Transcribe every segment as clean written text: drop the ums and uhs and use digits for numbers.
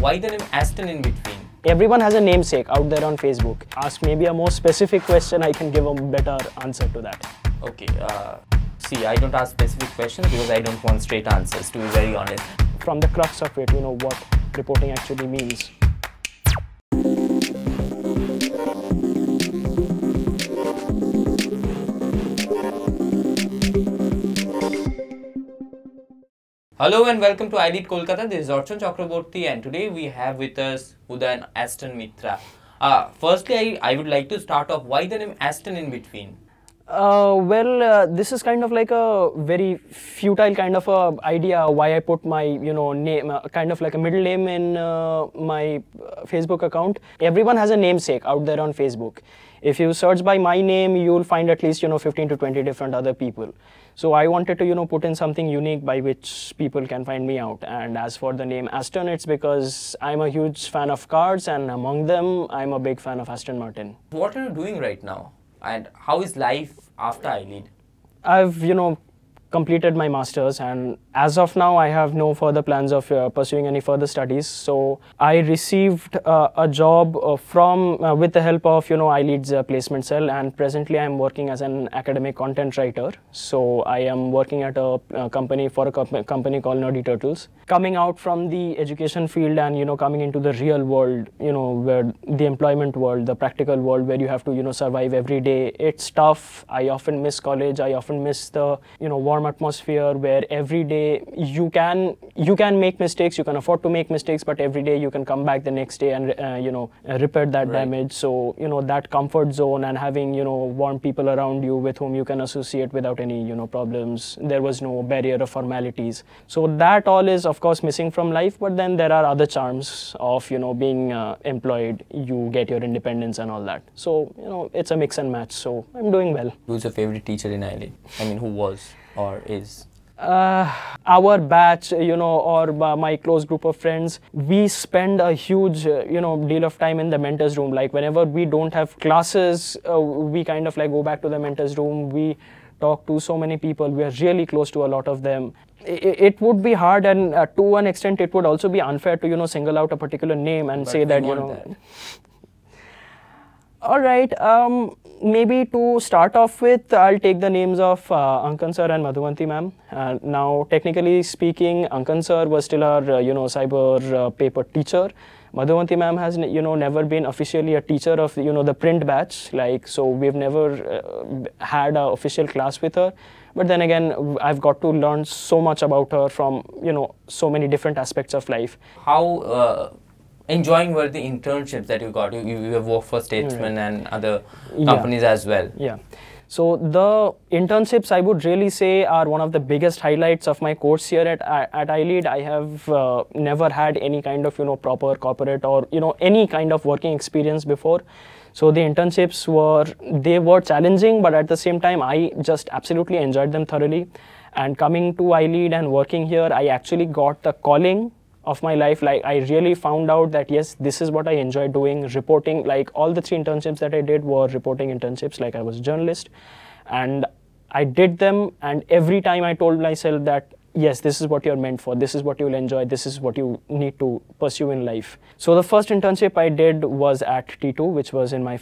Why the name Aston in between? Everyone has a namesake out there on Facebook. Ask maybe a more specific question, I can give a better answer to that. Okay, see, I don't ask specific questions because I don't want straight answers, to be very honest. From the crux of it, what reporting actually means. Hello and welcome to iLEAD Kolkata. This is Archon Chakraborty and today we have with us Udayan Mitra. Firstly, I would like to start off, why the name Aston in between? This is kind of like a very futile kind of a idea why I put my name, kind of like a middle name in my Facebook account. Everyone has a namesake out there on Facebook. If you search by my name, you'll find at least 15 to 20 different other people. So I wanted to put in something unique by which people can find me out. And as for the name Aston, it's because I'm a huge fan of cars, and among them, I'm a big fan of Aston Martin. What are you doing right now? And how is life after iLEAD? I've completed my masters, and as of now I have no further plans of pursuing any further studies. So I received a job with the help of iLEAD's placement cell, and presently I am working as an academic content writer. So I am working at a company called Nerdy Turtles. Coming out from the education field and coming into the real world, where the employment world, the practical world where you have to survive every day, it's tough. I often miss college. I often miss the warm atmosphere where every day you can make mistakes, you can afford to make mistakes, but every day you can come back the next day and repair that damage. So that comfort zone and having warm people around you with whom you can associate without any problems. There was no barrier of formalities. So that all is of course missing from life, but then there are other charms of being employed. You get your independence and all that. So it's a mix and match. So I'm doing well. Who's your favorite teacher in iLEAD? I mean, who was or is? Our batch, or my close group of friends, we spend a huge, deal of time in the mentors room. Like whenever we don't have classes, we kind of like go back to the mentors room. We talk to so many people. We are really close to a lot of them. It would be hard, and to an extent, it would also be unfair to single out a particular name and say that All right. Maybe to start off with, I'll take the names of Ankan sir and Madhuvanti ma'am. Now, technically speaking, Ankan sir was still our, cyber paper teacher. Madhuvanti ma'am has, never been officially a teacher of, the print batch. So we've never had an official class with her. But then again, I've got to learn so much about her from, so many different aspects of life. How enjoying were the internships that you got? You have worked for Statesman and other companies as well. Yeah. So the internships, I would really say, are one of the biggest highlights of my course here at iLEAD. I have never had any kind of proper corporate or any kind of working experience before. So the internships were challenging, but at the same time I just absolutely enjoyed them thoroughly. And coming to iLEAD and working here, I actually got the calling of my life. Like I really found out that yes, this is what I enjoy doing, reporting. Like all the 3 internships that I did were reporting internships. Like I was a journalist, and I did them, and every time I told myself that yes, this is what you're meant for, this is what you'll enjoy, this is what you need to pursue in life. So the first internship I did was at T2, which was in my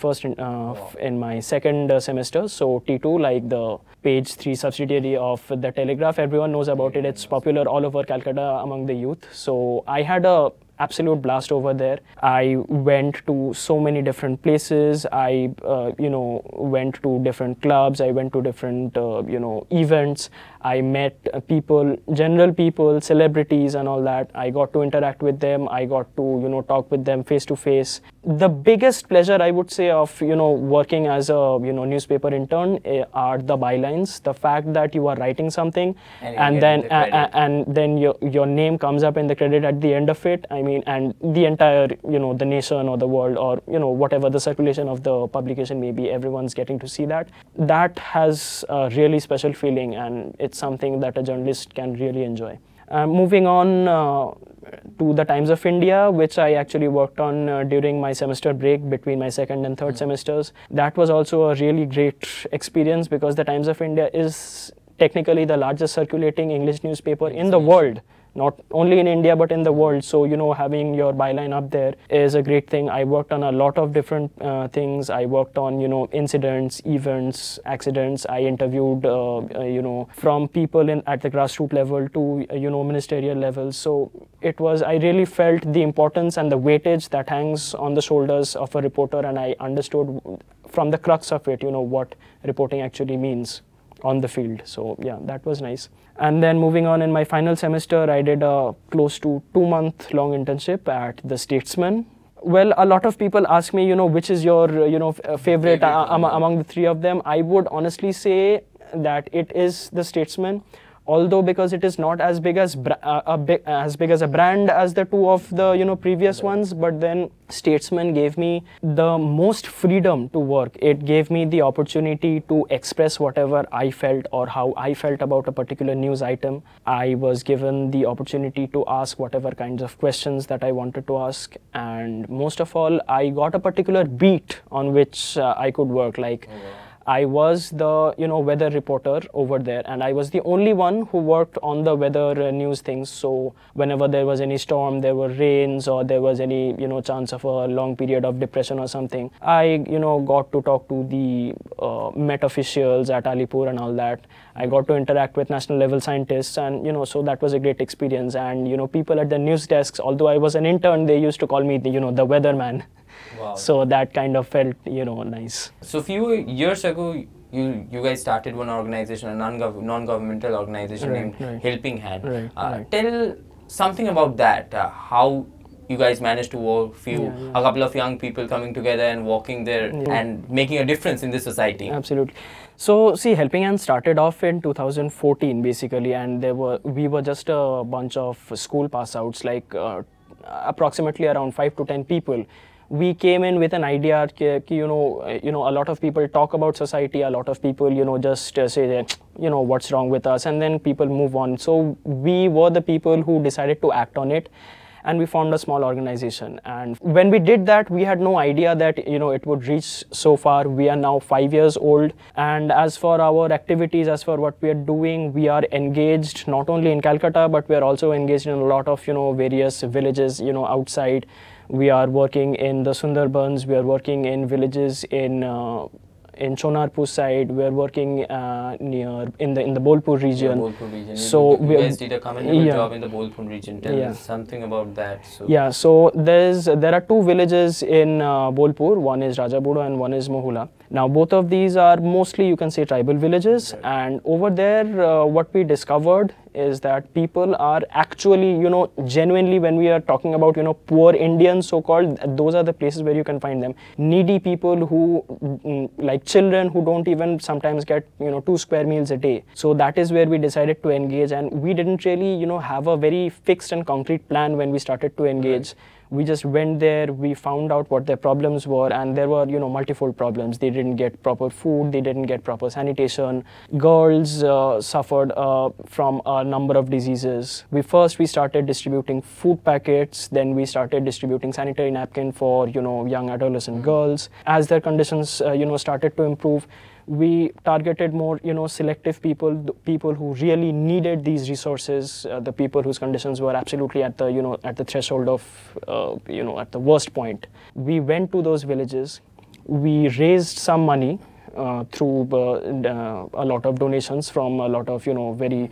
in my second semester. So T2, like the page 3 subsidiary of the Telegraph, everyone knows about it. It's popular all over Calcutta among the youth. So I had a absolute blast over there. I went to so many different places. I went to different clubs. I went to different events. I met people, general people, celebrities and all that. I got to interact with them. I got to talk with them face to face. The biggest pleasure, I would say, of working as a newspaper intern are the bylines. The fact that you are writing something and then your name comes up in the credit at the end of it. I mean, and the entire the nation or the world or whatever the circulation of the publication may be, everyone's getting to see that. That has a really special feeling, and it's something that a journalist can really enjoy. Moving on to the Times of India, which I actually worked on during my semester break between my second and third semesters. That was also a really great experience because the Times of India is technically the largest circulating English newspaper in the world. not only in India but in the world. So, you know, having your byline up there is a great thing. I worked on a lot of different things. I worked on, you know, incidents, events, accidents. I interviewed, you know, from people at the grassroots level to, you know, ministerial level. So it was, I really felt the importance and the weightage that hangs on the shoulders of a reporter, and I understood from the crux of it, you know, what reporting actually means on the field. So yeah, that was nice. And then moving on, in my final semester, I did a close to 2-month long internship at the Statesman. Well, a lot of people ask me, you know, which is your, you know, favorite among the three of them. I would honestly say that it is the Statesman. Although, because it is not as big as a brand as the two of the, you know, previous ones, but then Statesman gave me the most freedom to work. It gave me the opportunity to express whatever I felt or how I felt about a particular news item. I was given the opportunity to ask whatever kinds of questions that I wanted to ask, and most of all, I got a particular beat on which I could work. Like, I was the, you know, weather reporter over there, and I was the only one who worked on the weather news things. So whenever there was any storm, there were rains, or there was any, you know, chance of a long period of depression or something, I, you know, got to talk to the Met officials at Alipur and all that. I got to interact with national level scientists, and, you know, so that was a great experience. And, you know, people at the news desks, although I was an intern, they used to call me the, you know, the weatherman. Wow. So that kind of felt, you know, nice. So few years ago, you guys started one organization, a non-governmental organization named Helping Hand. Tell something about that. How you guys managed to work, a couple of young people coming together and walking there and making a difference in the society. Absolutely. So see, Helping Hand started off in 2014 basically, and we were just a bunch of school pass outs, like approximately around 5 to 10 people. We came in with an idea, you know, a lot of people talk about society, a lot of people, you know, just say that, you know, what's wrong with us, and then people move on. So we were the people who decided to act on it, and we formed a small organization. And when we did that, we had no idea that, you know, it would reach so far. We are now 5 years old, and as for our activities, as for what we are doing, we are engaged not only in Kolkata, but we are also engaged in a lot of, you know, various villages, you know, outside. We are working in the Sundarbans, we are working in villages in Chonarpur side, we are working near in the Bolpur region. Bolpur region. So you guys did a commendable job in the Bolpur region. Tell us something about that. So. Yeah, so there are 2 villages in Bolpur. One is Rajabudo and one is Mohula. Now both of these are mostly, you can say, tribal villages, and over there what we discovered is that people are actually, you know, genuinely, when we are talking about, you know, poor Indians so-called, those are the places where you can find them. Needy people who, like children who don't even sometimes get, you know, 2 square meals a day. So that is where we decided to engage, and we didn't really, you know, have a very fixed and concrete plan when we started to engage. We just went there, we found out what their problems were, and there were, you know, multiple problems. They didn't get proper food, they didn't get proper sanitation. Girls suffered from a number of diseases. We started distributing food packets, then we started distributing sanitary napkin for, you know, young adolescent girls. As their conditions, you know, started to improve, we targeted more, you know, selective people, the people who really needed these resources, the people whose conditions were absolutely at the, you know, at the threshold of, you know, at the worst point. We went to those villages, we raised some money through a lot of donations from a lot of, you know, very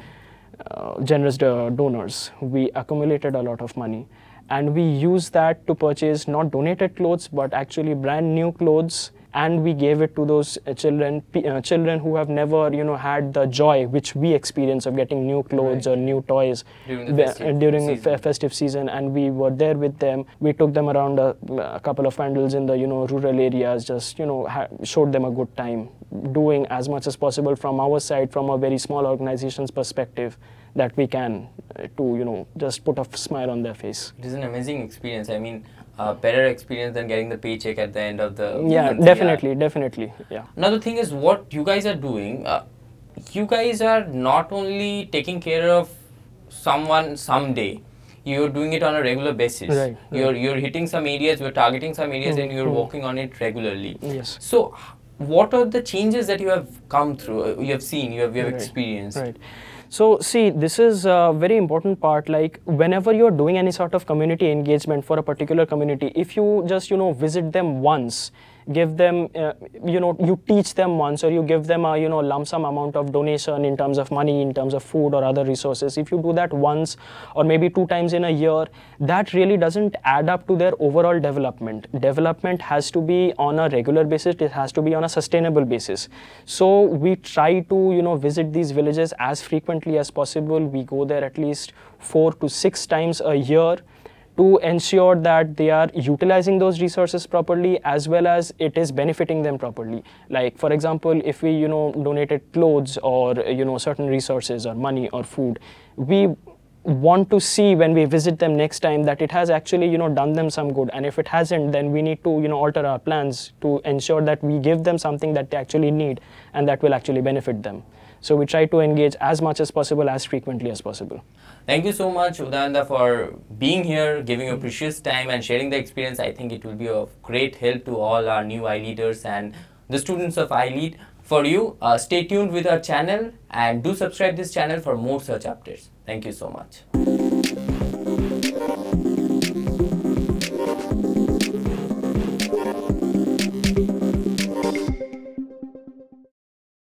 generous donors. We accumulated a lot of money, and we used that to purchase not donated clothes, but actually brand new clothes. And we gave it to those children who have never, you know, had the joy which we experience of getting new clothes or new toys during the festive season. And we were there with them. We took them around a couple of pandals in the, you know, rural areas, just, you know, showed them a good time, doing as much as possible from our side, from a very small organization's perspective, that we can to, you know, just put a smile on their face. It is an amazing experience. I mean, better experience than getting the paycheck at the end of the month. Definitely. Yeah. Another thing is what you guys are doing. You guys are not only taking care of someone someday. You're doing it on a regular basis. Right. You're hitting some areas. You're targeting some areas, and you're working on it regularly. Yes. So, what are the changes that you have come through? You have seen. You have experienced. Right. So see, this is a very important part. Like whenever you're doing any sort of community engagement for a particular community, if you just, visit them once, give them, you teach them once, or you give them a, lump sum amount of donation in terms of money, in terms of food or other resources. If you do that once or maybe 2 times in a year, that really doesn't add up to their overall development. Development has to be on a regular basis. It has to be on a sustainable basis. So we try to, visit these villages as frequently as possible. We go there at least 4 to 6 times a year to ensure that they are utilizing those resources properly, as well as it is benefiting them properly. Like for example, if we donated clothes or certain resources or money or food, we want to see when we visit them next time that it has actually done them some good. And if it hasn't, then we need to alter our plans to ensure that we give them something that they actually need and that will actually benefit them. So we try to engage as much as possible, as frequently as possible. Thank you so much, Udayanda, for being here, giving your precious time and sharing the experience. I think it will be of great help to all our new iLEADers and the students of iLEAD. For you, stay tuned with our channel and do subscribe this channel for more such updates. Thank you so much.